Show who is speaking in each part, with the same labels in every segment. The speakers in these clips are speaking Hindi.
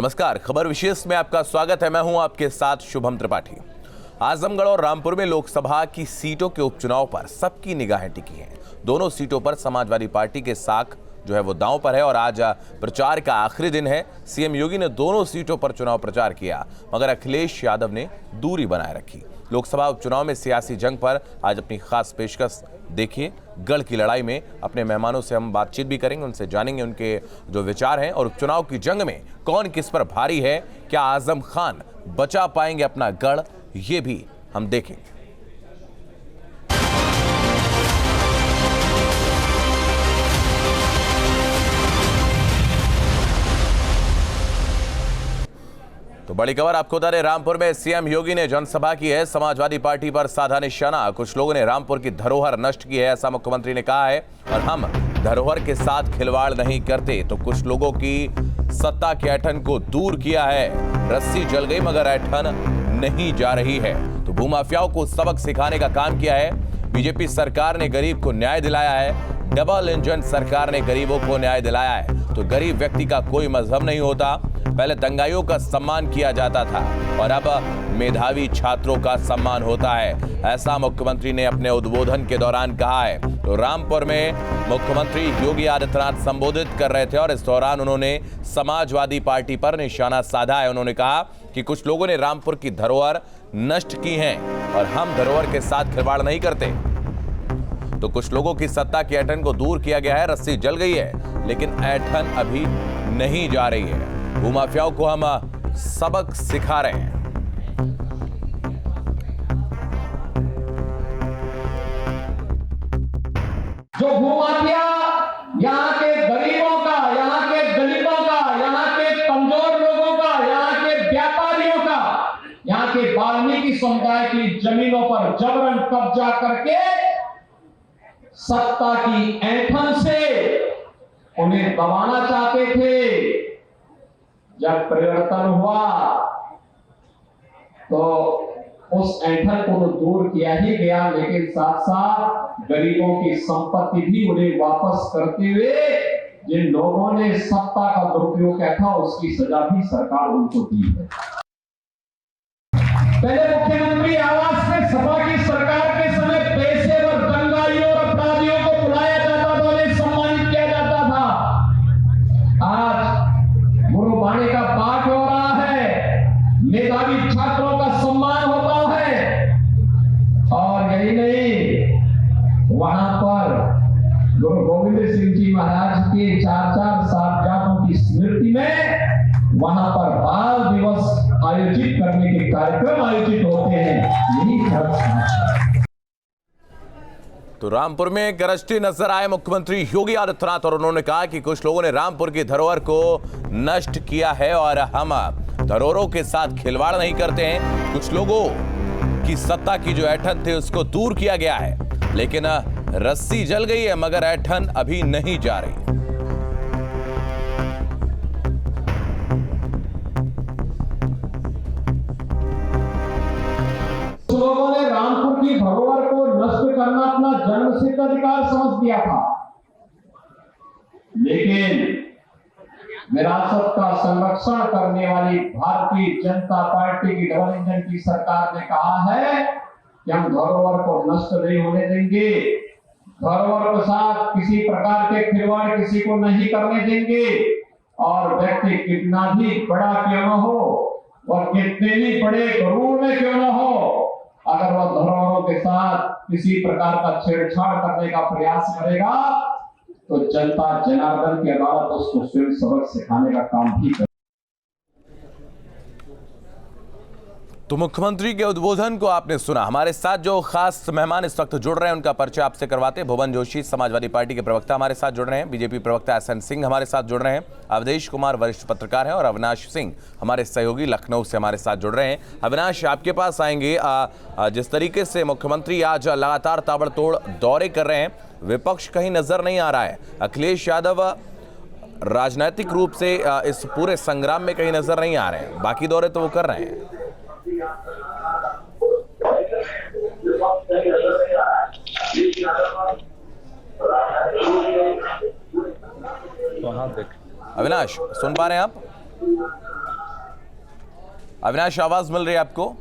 Speaker 1: नमस्कार, खबर विशेष में आपका स्वागत है। मैं हूं आपके साथ शुभम त्रिपाठी। आजमगढ़ और रामपुर में लोकसभा की सीटों के उपचुनाव पर सबकी निगाहें टिकी हैं। दोनों सीटों पर समाजवादी पार्टी के साख जो है वो दांव पर है और आज प्रचार का आखिरी दिन है। सीएम योगी ने दोनों सीटों पर चुनाव प्रचार किया, मगर अखिलेश यादव ने दूरी बनाए रखी। लोकसभा उपचुनाव में सियासी जंग पर आज अपनी खास पेशकश देखिए। गढ़ की लड़ाई में अपने मेहमानों से हम बातचीत भी करेंगे, उनसे जानेंगे उनके जो विचार हैं और उपचुनाव की जंग में कौन किस पर भारी है। क्या आजम खान बचा पाएंगे अपना गढ़, ये भी हम देखेंगे। तो बड़ी खबर आपको बता दें, रामपुर में सीएम योगी ने जनसभा की है। समाजवादी पार्टी पर साधा निशाना। कुछ लोगों ने रामपुर की धरोहर नष्ट की है, ऐसा मुख्यमंत्री ने कहा है। और हम धरोहर के साथ खिलवाड़ नहीं करते। तो कुछ लोगों की सत्ता के ऐंठन को दूर किया है। रस्सी जल गई मगर ऐंठन नहीं जा रही है। तो भूमाफियाओं को सबक सिखाने का काम किया है। बीजेपी सरकार ने गरीब को न्याय दिलाया है। डबल इंजन सरकार ने गरीबों को न्याय दिलाया है। तो गरीब व्यक्ति का कोई मजहब नहीं होता। पहले दंगाइयों का सम्मान किया जाता था और अब मेधावी छात्रों का सम्मान होता है, ऐसा मुख्यमंत्री ने अपने उद्बोधन के दौरान कहा है। तो रामपुर में मुख्यमंत्री योगी आदित्यनाथ संबोधित कर रहे थे और इस दौरान उन्होंने समाजवादी पार्टी पर निशाना साधा है। उन्होंने कहा कि कुछ लोगों ने रामपुर की धरोहर नष्ट की है और हम धरोहर के साथ खिलवाड़ नहीं करते। तो कुछ लोगों की सत्ता के ऐंठन को दूर किया गया है। रस्सी जल गई है लेकिन ऐंठन अभी नहीं जा रही है। भूमाफियाओं को हम सबक सिखा रहे हैं।
Speaker 2: जो भूमाफिया यहाँ के गरीबों का, यहाँ के दलितों का, यहाँ के कमजोर लोगों का, यहाँ के व्यापारियों का, यहाँ के वाल्मीकि समुदाय की जमीनों पर जबरन कब्जा करके सत्ता की ऐंठन से उन्हें दबाना चाहते थे। जब परिवर्तन हुआ तो उस ऐंठन को तो दूर किया ही गया, लेकिन साथ साथ गरीबों की संपत्ति भी उन्हें वापस करते हुए जिन लोगों ने सत्ता का दुरुपयोग किया था उसकी सजा भी सरकार उनको दी है। पहले मुख्यमंत्री आवास में सपा की सरकार के समय पेशेवर दंगाइयों और अपराधियों को बुलाया जाता था, उन्हें सम्मानित किया जाता था। आज गुरुबाणी का पाठ हो रहा है, मेधावी छात्रों का सम्मान होता है। और यही नहीं, वहां पर गुरु गोविंद सिंह जी महाराज के 4 साहिबजादों की स्मृति में वहां पर बाल दिवस आयोजित करने के कार्यक्रम आयोजित होते हैं। यही
Speaker 1: तो रामपुर में गरजते नजर आए मुख्यमंत्री योगी आदित्यनाथ और उन्होंने कहा कि कुछ लोगों ने रामपुर की धरोहर को नष्ट किया है और हम धरोहरों के साथ खिलवाड़ नहीं करते हैं। कुछ लोगों की सत्ता की जो ऐंठन थे उसको दूर किया गया है, लेकिन रस्सी जल गई है मगर ऐंठन अभी नहीं जा रही।
Speaker 2: लोगों ने रामपुर की धरोहर को नष्ट करना अपना जन्मसिद्ध अधिकार समझ लिया था, लेकिन विरासत का संरक्षण करने वाली भारतीय जनता पार्टी की डबल इंजन की सरकार ने कहा है कि हम धरोहर को नष्ट नहीं होने देंगे। धरोहर के साथ किसी प्रकार के खिलवाड़ किसी को नहीं करने देंगे। और व्यक्ति कितना भी बड़ा क्यों न हो और कितने भी बड़े गरूर में क्यों न हो, अगर वह धरोहरों के साथ किसी प्रकार का छेड़छाड़ करने का प्रयास करेगा तो जनता जनार्दन की अदालत उसको स्वयं सबक सिखाने का काम भी करेगी।
Speaker 1: तो मुख्यमंत्री के उद्बोधन को आपने सुना। हमारे साथ जो खास मेहमान इस वक्त जुड़ रहे हैं उनका परिचय आपसे करवाते हैं। भुवन जोशी समाजवादी पार्टी के प्रवक्ता हमारे साथ जुड़ रहे हैं। बीजेपी प्रवक्ता एसएन सिंह हमारे साथ जुड़ रहे हैं। अवधेश कुमार वरिष्ठ पत्रकार हैं और अविनाश सिंह हमारे सहयोगी लखनऊ से हमारे साथ जुड़ रहे हैं। अविनाश, आपके पास आएंगे। जिस तरीके से मुख्यमंत्री आज लगातार ताबड़तोड़ दौरे कर रहे हैं, विपक्ष कहीं नजर नहीं आ रहा है। अखिलेश यादव राजनीतिक रूप से इस पूरे संग्राम में कहीं नजर नहीं आ रहे हैं। बाकी दौरे तो वो कर रहे हैं।
Speaker 3: वहाँ देख
Speaker 1: अविनाश, सुन पा रहे हैं आप? अविनाश, आवाज मिल रही है आपको?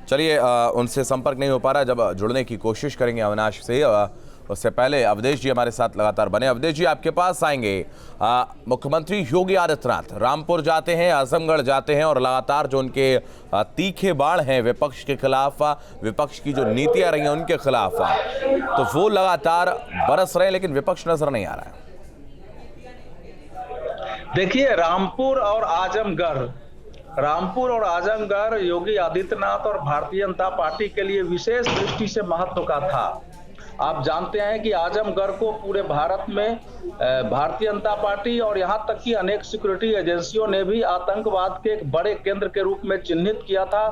Speaker 1: चलिए, उनसे संपर्क नहीं हो पा रहा, जब जुड़ने की कोशिश करेंगे अविनाश से। उससे पहले अवधेश जी हमारे साथ लगातार बने। अवधेश जी, आपके पास आएंगे। मुख्यमंत्री योगी आदित्यनाथ रामपुर जाते हैं, आजमगढ़ जाते हैं और लगातार जो उनके तीखे बाण हैं विपक्ष के खिलाफ, विपक्ष की जो नीतियां रही हैं उनके खिलाफ, तो वो लगातार बरस रहे हैं, लेकिन विपक्ष नजर नहीं आ रहा है।
Speaker 3: देखिए, रामपुर और आजमगढ़ योगी आदित्यनाथ और भारतीय जनता पार्टी के लिए विशेष दृष्टि से महत्व का था। आप जानते हैं कि आजमगढ़ को पूरे भारत में भारतीय जनता पार्टी और यहां तक कि अनेक सिक्योरिटी एजेंसियों ने भी आतंकवाद के एक बड़े केंद्र के रूप में चिन्हित किया था।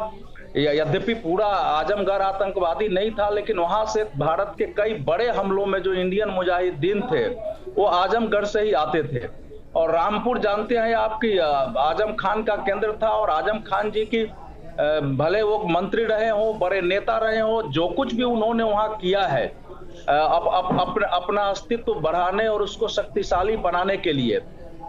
Speaker 3: यद्यपि पूरा आजमगढ़ आतंकवादी नहीं था, लेकिन वहां से भारत के कई बड़े हमलों में जो इंडियन मुजाहिदीन थे वो आजमगढ़ से ही आते थे। और रामपुर जानते हैं आपकी आजम खान का केंद्र था, और आजम खान जी की भले वो मंत्री रहे हो, बड़े नेता रहे हो, जो कुछ भी उन्होंने वहां किया है अपना अस्तित्व बढ़ाने और उसको शक्तिशाली बनाने के लिए,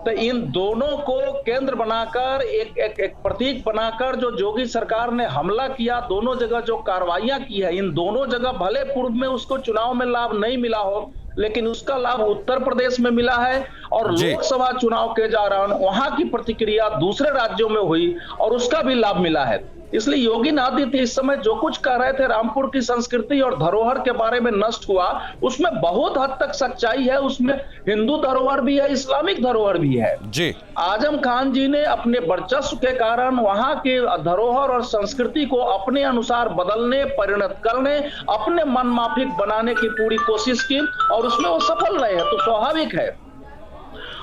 Speaker 3: तो इन दोनों को केंद्र बनाकर एक प्रतीक बनाकर जो योगी सरकार ने हमला किया, दोनों जगह जो कार्रवाइयां की है, इन दोनों जगह भले पूर्व में उसको चुनाव में लाभ नहीं मिला हो, लेकिन उसका लाभ उत्तर प्रदेश में मिला है। और लोकसभा चुनाव के दौरान वहां की प्रतिक्रिया दूसरे राज्यों में हुई और उसका भी लाभ मिला है। इसलिए योगी आदित्यनाथ इस समय जो कुछ कह रहे थे रामपुर की संस्कृति और धरोहर के बारे में नष्ट हुआ, उसमें बहुत हद तक सच्चाई है। उसमें हिंदू धरोहर भी है, इस्लामिक धरोहर भी है जी। आजम खान जी ने अपने वर्चस्व के कारण वहां के धरोहर और संस्कृति को अपने अनुसार बदलने, परिणत करने, अपने मन माफिक बनाने की पूरी कोशिश की और उसमें वो सफल रहे हैं, तो स्वाभाविक है।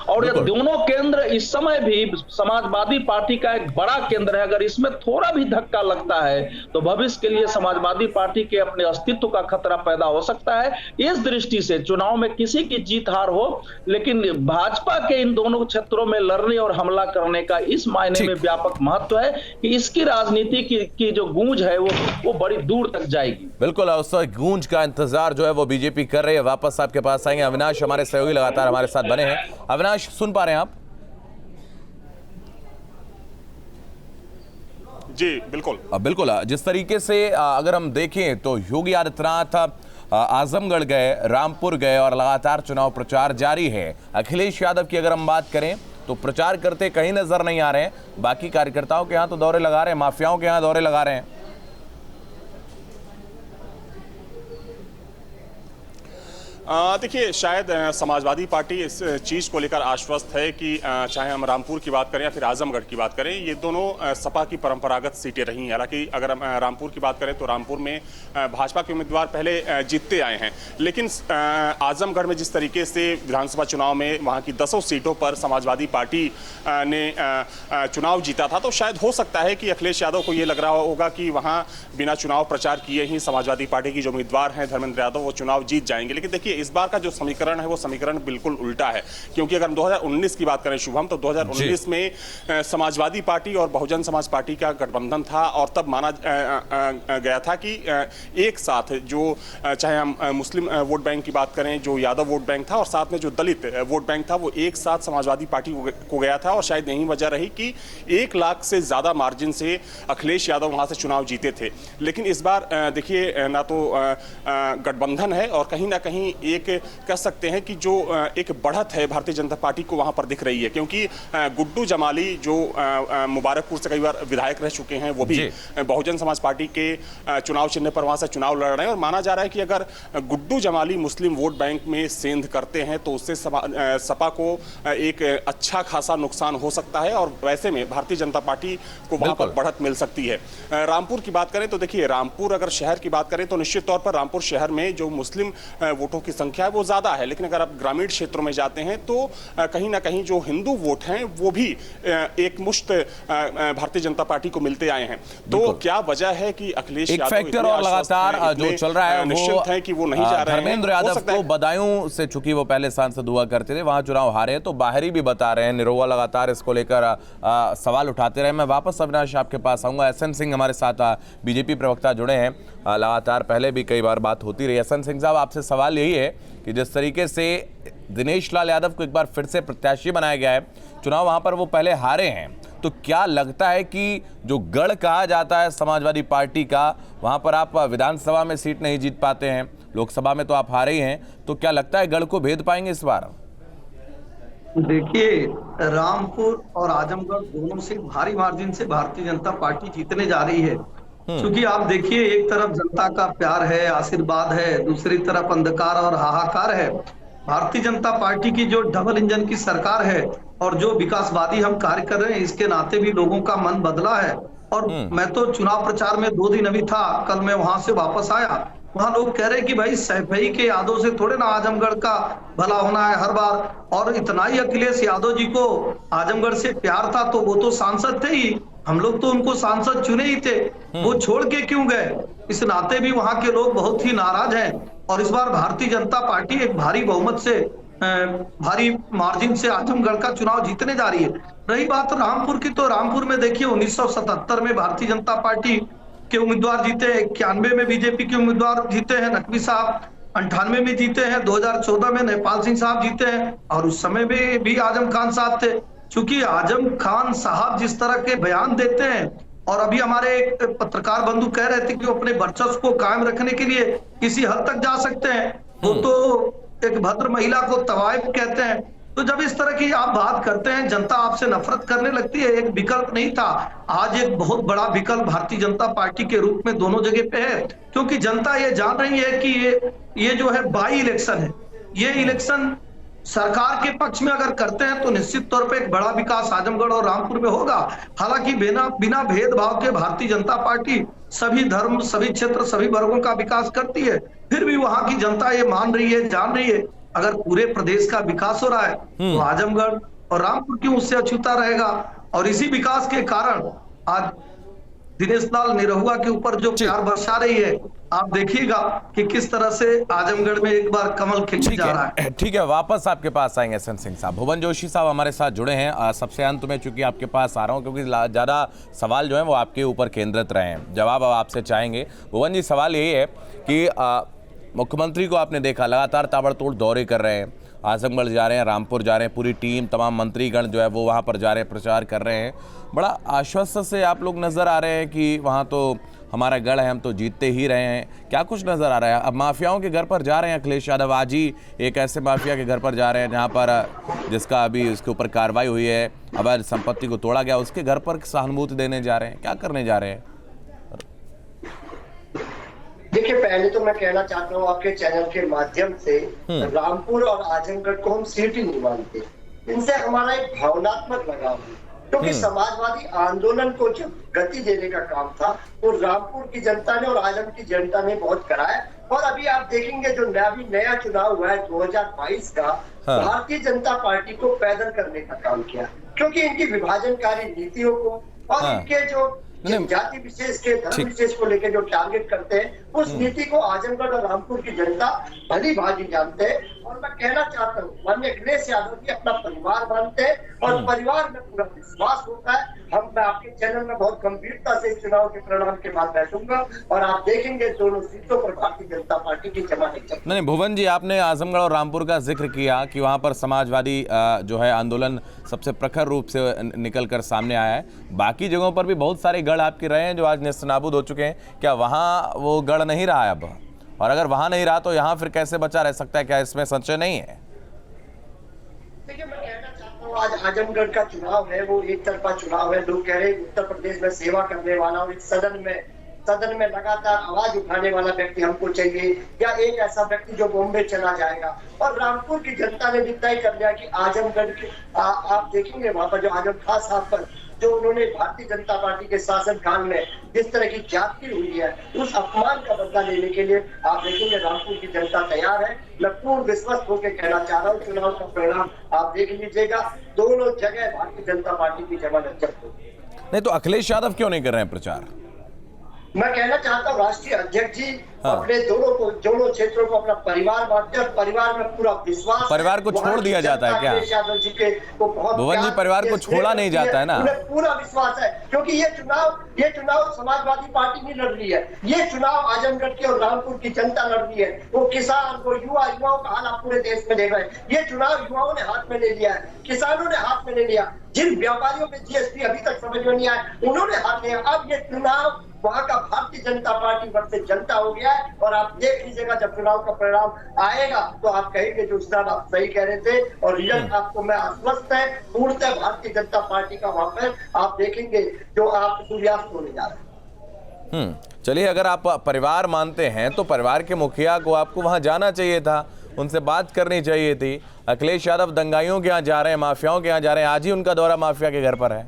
Speaker 3: और ये दोनों केंद्र इस समय भी समाजवादी पार्टी का एक बड़ा केंद्र है। अगर इसमें थोड़ा भी धक्का लगता है तो भविष्य के लिए समाजवादी पार्टी के अपने अस्तित्व का खतरा पैदा हो सकता है। इस दृष्टि से चुनाव में किसी की जीत हार हो, लेकिन भाजपा के इन दोनों क्षेत्रों में लड़ने और हमला करने का इस मायने में व्यापक महत्व है कि इसकी राजनीति की जो गूंज है वो बड़ी दूर तक जाएगी।
Speaker 1: बिल्कुल, उस गूंज का इंतजार जो है वो बीजेपी कर रही है। वापस आपके पास आएंगे अविनाश, हमारे सहयोगी लगातार हमारे साथ बने हैं। अविनाश, सुन पा रहे हैं आप?
Speaker 4: जी बिल्कुल।
Speaker 1: बिल्कुल, जिस तरीके से अगर हम देखें तो योगी आदित्यनाथ आजमगढ़ गए, रामपुर गए और लगातार चुनाव प्रचार जारी है। अखिलेश यादव की अगर हम बात करें तो प्रचार करते कहीं नजर नहीं आ रहे हैं। बाकी कार्यकर्ताओं के यहाँ तो दौरे लगा रहे हैं, माफियाओं के यहाँ दौरे लगा रहे हैं।
Speaker 4: देखिए, शायद समाजवादी पार्टी इस चीज़ को लेकर आश्वस्त है कि चाहे हम रामपुर की बात करें या फिर आजमगढ़ की बात करें, ये दोनों सपा की परंपरागत सीटें रही हैं। हालांकि अगर हम रामपुर की बात करें तो रामपुर में भाजपा के उम्मीदवार पहले जीतते आए हैं, लेकिन आजमगढ़ में जिस तरीके से विधानसभा चुनाव में वहाँ की 10 सीटों पर समाजवादी पार्टी ने चुनाव जीता था, तो शायद हो सकता है कि अखिलेश यादव को ये लग रहा होगा कि वहाँ बिना चुनाव प्रचार किए ही समाजवादी पार्टी की जो उम्मीदवार हैं धर्मेंद्र यादव, वो चुनाव जीत जाएंगे। लेकिन देखिए, इस बार का जो समीकरण है वो समीकरण बिल्कुल उल्टा है, क्योंकि अगर हम 2019 की बात करें शुभम, तो 2019 में समाजवादी पार्टी और बहुजन समाज पार्टी का गठबंधन था और तब माना गया था कि एक साथ जो चाहे हम मुस्लिम वोट बैंक की बात करें, जो यादव वोट बैंक था, और साथ में जो दलित वोट बैंक था, वो एक साथ समाजवादी पार्टी को गया था। और शायद यही वजह रही कि 1 लाख से ज्यादा मार्जिन से अखिलेश यादव वहां से चुनाव जीते थे। लेकिन इस बार देखिए, ना तो गठबंधन है और कहीं ना कहीं एक कह सकते हैं कि जो एक बढ़त है भारतीय जनता पार्टी को वहां पर दिख रही है, क्योंकि गुड्डू जमाली जो मुबारकपुर से कई बार विधायक रह चुके हैं, वो भी बहुजन समाज पार्टी के चुनाव चिन्ह पर वहां से चुनाव लड़ रहे हैं। और माना जा रहा है कि अगर गुड्डू जमाली मुस्लिम वोट बैंक में सेंध करते हैं तो उससे सपा को एक अच्छा खासा नुकसान हो सकता है और वैसे में भारतीय जनता पार्टी को वहां पर बढ़त मिल सकती है। रामपुर की बात करें तो देखिए, रामपुर अगर शहर की बात करें तो निश्चित तौर पर रामपुर शहर में जो मुस्लिम वोटों की संख्या है वो ज्यादा है, लेकिन अगर आप ग्रामीण क्षेत्रों में जाते हैं तो कहीं ना कहीं जो हिंदू वोट हैं वो भी एक मुश्त भारतीय जनता पार्टी को मिलते आए हैं। तो क्या वजह है कि अखिलेश यादव
Speaker 1: फैक्टर और लगातार जो चल रहा है
Speaker 4: निश्चित है कि वो नहीं जा रहे हैं।
Speaker 1: धर्मेंद्र यादव को बदायूं से, चूंकि वो पहले सांसद हुआ करते थे, वहां चुनाव हारे, तो बाहरी भी बता रहे हैं, निरोवा लगातार इसको लेकर सवाल उठाते रहे। मैं वापस अविनाश आपके पास आऊंगा। एसएन सिंह हमारे साथ बीजेपी प्रवक्ता जुड़े हैं, लगातार पहले भी कई बार बात होती रही। एसएन सिंह साहब, आपसे सवाल यही है कि जिस तरीके से दिनेश लाल यादव को एक बार फिर से प्रत्याशी बनाया गया है, चुनाव वहां पर वो पहले हारे हैं, तो क्या लगता है कि जो गढ़ कहा जाता है समाजवादी पार्टी का, वहां पर आप विधानसभा में सीट नहीं जीत पाते हैं, लोकसभा में तो आप हारे ही हैं, तो क्या लगता है गढ़ को भेद पाएंगे इस बार?
Speaker 5: देखिए, रामपुर और आजमगढ़ दोनों से भारी मार्जिन से भारतीय जनता पार्टी जीतने जा रही है। क्योंकि आप देखिए, एक तरफ जनता का प्यार है, आशीर्वाद है, दूसरी तरफ अंधकार और हाहाकार है। भारतीय जनता पार्टी की जो डबल इंजन की सरकार है और जो विकासवादी हम कार्य कर रहे हैं, इसके नाते भी लोगों का मन बदला है। और मैं तो चुनाव प्रचार में 2 दिन अभी था, कल मैं वहां से वापस आया। वहां लोग कह रहे हैं कि भाई सैफई के यादव से थोड़े ना आजमगढ़ का भला होना है हर बार, और इतना ही अखिलेश यादव जी को आजमगढ़ से प्यार था तो वो तो सांसद थे ही, हम लोग तो उनको सांसद चुने ही थे, वो छोड़ के क्यों गए? इस नाते भी वहां के लोग बहुत ही नाराज हैं। और इस बार भारतीय जनता पार्टी एक भारी बहुमत से, भारी मार्जिन से आजमगढ़ का चुनाव जीतने जा रही है। रही बात रामपुर की, तो रामपुर में देखिए 1977 में भारतीय जनता पार्टी के उम्मीदवार जीते, 91 में बीजेपी के उम्मीदवार जीते हैं नकवी साहब, 98 में जीते हैं, 2014 में नेपाल सिंह साहब जीते हैं, और उस समय में भी आजम खान साहब थे। क्योंकि आजम खान साहब जिस तरह के बयान देते हैं, और अभी हमारे एक पत्रकार बंधु कह रहे थे कि वो अपने वर्चस्व को कायम रखने के लिए किसी हद तक जा सकते हैं, वो तो एक भद्र महिला को तवायफ कहते हैं। तो जब इस तरह की आप बात करते हैं, जनता आपसे नफरत करने लगती है। एक विकल्प नहीं था, आज एक बहुत बड़ा विकल्प भारतीय जनता पार्टी के रूप में दोनों जगह पे है। क्योंकि जनता ये जान रही है कि ये जो है बाई इलेक्शन है, ये इलेक्शन सरकार के पक्ष में अगर करते हैं तो निश्चित तौर पे एक बड़ा विकास आजमगढ़ और रामपुर में होगा। हालांकि बिना भेदभाव के भारतीय जनता पार्टी सभी धर्म, सभी क्षेत्र, सभी वर्गों का विकास करती है। फिर भी वहां की जनता ये मान रही है, जान रही है, अगर पूरे प्रदेश का विकास हो रहा है तो आजमगढ़ और रामपुर क्यों उससे अछूता रहेगा। और इसी विकास के कारण आज दिनेश लाल निरहुआ के ऊपर जो प्यार बरसा रही है, आप देखिएगा कि किस तरह से आजमगढ़ में एक बार कमल खिल जा रहा है।
Speaker 1: ठीक है, वापस आपके पास आएंगे एस एन सिंह साहब। भुवन जोशी साहब हमारे साथ जुड़े हैं। सबसे अंत में चूंकि आपके पास आ रहा हूं, क्योंकि ज़्यादा सवाल जो है वो आपके ऊपर केंद्रित रहे हैं, जवाब अब आपसे चाहेंगे। भुवन जी, सवाल यही है कि मुख्यमंत्री को आपने देखा लगातार ताबड़तोड़ दौरे कर रहे हैं, आजमगढ़ जा रहे हैं, रामपुर जा रहे हैं, पूरी टीम, तमाम मंत्रीगण जो है वो वहाँ पर जा रहे हैं, प्रचार कर रहे हैं। बड़ा आश्वस्त से आप लोग नज़र आ रहे हैं कि वहाँ तो हमारा गढ़ है, हम तो जीतते ही रहे हैं। क्या कुछ नज़र आ रहा है? अब माफियाओं के घर पर जा रहे हैं अखिलेश यादव, आज ही एक ऐसे माफिया के घर पर जा रहे हैं जहाँ पर जिसका अभी उसके ऊपर कार्रवाई हुई है, अवैध संपत्ति को तोड़ा गया, उसके घर पर सहानुभूति देने जा रहे हैं। क्या करने जा रहे हैं?
Speaker 6: देखिए, पहले तो मैं कहना चाहता हूँ आपके चैनल के माध्यम से, रामपुर और आजमगढ़ को हम सीट ही नहीं मानते, इनसे हमारा एक भावनात्मक लगाव है। क्योंकि समाजवादी आंदोलन को जब गति देने का काम था वो रामपुर की जनता ने और आजम की जनता ने बहुत कराया। और अभी आप देखेंगे जो नया चुनाव हुआ है 2022 का, भारतीय जनता पार्टी को पैदल करने का काम किया। क्योंकि इनकी विभाजनकारी नीतियों को और इनके जो जाति विशेष के, धर्म विशेष को लेकर जो टारगेट करते हैं, उस नीति को आजमगढ़ और रामपुर की जनता भली भांति जानते हैं। और मैं कहना चाहता हूँ, माननीय अखिलेश यादव जी अपना परिवार मानते हैं और परिवार में पूरा विश्वास होता है। मैं आपके चैनल में बहुत गंभीरता से इस चुनाव के परिणाम के बाद बैठूंगा और आप देखेंगे दोनों सीटों पर भारतीय जनता पार्टी की जमानत।
Speaker 1: नहीं, भुवन जी, आपने आजमगढ़ और रामपुर का जिक्र किया कि वहाँ पर समाजवादी जो है आंदोलन सबसे प्रखर रूप से निकल कर सामने आया है। बाकी जगहों पर भी बहुत सारे गढ़ आपके रहे हैं जो आज नेस्तनाबूद हो चुके हैं। क्या वहाँ वो गढ़ नहीं रहा है अब? और अगर वहाँ नहीं रहा तो यहाँ फिर कैसे बचा रह सकता है? क्या इसमें संशय नहीं है?
Speaker 6: देखिए, मैं कहना चाहता हूँ, आज आजमगढ़ का चुनाव है वो एक तरफा चुनाव है। लोग कह रहे हैं उत्तर प्रदेश में सेवा करने वाला और सदन में लगातार आवाज उठाने वाला व्यक्ति हमको चाहिए, या एक ऐसा व्यक्ति जो बॉम्बे चला जाएगा। और रामपुर की जनता ने भी तय कर लिया कि आजमगढ़ के आप देखेंगे वहां पर जो आजम खान साहब पर जो उन्होंने भारतीय जनता पार्टी के शासन काल में जिस तरह की जाति हुई है, उस अपमान का बदला लेने के लिए आप देखेंगे रामपुर की जनता तैयार है। मैं पूर्ण विश्वास होकर कहना चाह रहा हूँ, चुनाव का परिणाम आप देख लीजिएगा, दोनों जगह भारतीय जनता पार्टी की जमानत जब्त होगी।
Speaker 1: नहीं तो अखिलेश यादव क्यों नहीं कर रहे हैं प्रचार?
Speaker 6: मैं कहना चाहता हूँ राष्ट्रीय अध्यक्ष जी
Speaker 1: हाँ।
Speaker 6: अपने दोनों क्षेत्रों को अपना परिवार मानते हैं और परिवार में पूरा विश्वास।
Speaker 1: परिवार को छोड़ दिया जाता है क्या?
Speaker 6: अखिलेश यादव जी के को बहुत
Speaker 1: भुवन जी, परिवार को छोड़ा नहीं जाता है ना?
Speaker 6: उन्हें पूरा विश्वास है, क्योंकि ये चुनाव समाजवादी पार्टी नहीं लड़ रही है, ये चुनाव आजमगढ़ की और रामपुर की जनता लड़ रही है। वो किसान, वो युवाओं का हाल आप पूरे देश में देख रहे हैं। ये चुनाव युवाओं ने हाथ में ले लिया है, किसानों ने हाथ में ले लिया, जिन व्यापारियों में जीएसटी अभी तक समझ में नहीं आया उन्होंने हाथ लिया। अब ये चुनाव वहां का भारतीय जनता पार्टी वर्सेस जनता हो गया है। और आप देख लीजिएगा जब चुनाव का परिणाम आएगा तो आप कहेंगे जो उस आप सही कह रहे थे, और रिजल्ट आपको मैं आश्वस्त है पूर्णतः भारतीय जनता पार्टी का वहां पर आप देखेंगे जो आप सूर्यास्त होने जा रहे हैं।
Speaker 1: चलिए, अगर आप परिवार मानते हैं तो परिवार के मुखिया को आपको वहां जाना चाहिए था, उनसे बात करनी चाहिए थी। अखिलेश यादव दंगाइयों के यहाँ जा रहे हैं, माफियाओं के यहाँ जा रहे हैं, आज ही उनका दौरा माफिया के घर पर है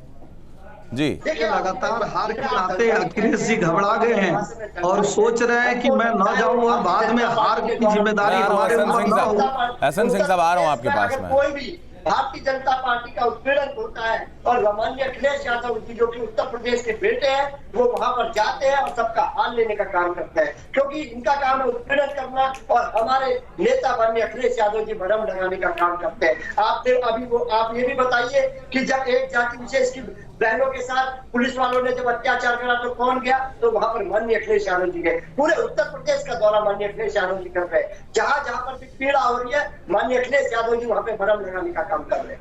Speaker 1: जी।
Speaker 5: देखिए, लगातार हार के नाते अखिलेश जी घबरा गए हैं और सोच रहे हैं कि मैं न जाऊं और बाद में हार की जिम्मेदारी हमारे ऊपर न हो।
Speaker 1: हसन सिंह साहब, आ रहा हूं आपके पास में।
Speaker 6: कोई भी भारतीय जनता पार्टी का उत्पीड़न होता है और माननीय अखिलेश यादव जी जो कि उत्तर प्रदेश के बेटे हैं वो वहां पर जाते हैं और सबका हाल लेने का काम करते हैं, क्योंकि इनका काम है उत्पीड़न करना और हमारे नेता माननीय अखिलेश यादव जी भरम लगाने का काम करते हैं। आप ये भी बताइए कि जब एक जाति विशेष की बहनों के साथ पुलिस वालों ने जब अत्याचार करा तो कौन गया? तो वहां पर माननीय अखिलेश यादव जी गए। पूरे उत्तर प्रदेश का दौरा माननीय अखिलेश यादव जी कर रहे हैं। जहां जहां पर भी पीड़ा हो रही है माननीय अखिलेश यादव जी वहां पे भरम लगाने का काम कर रहे हैं।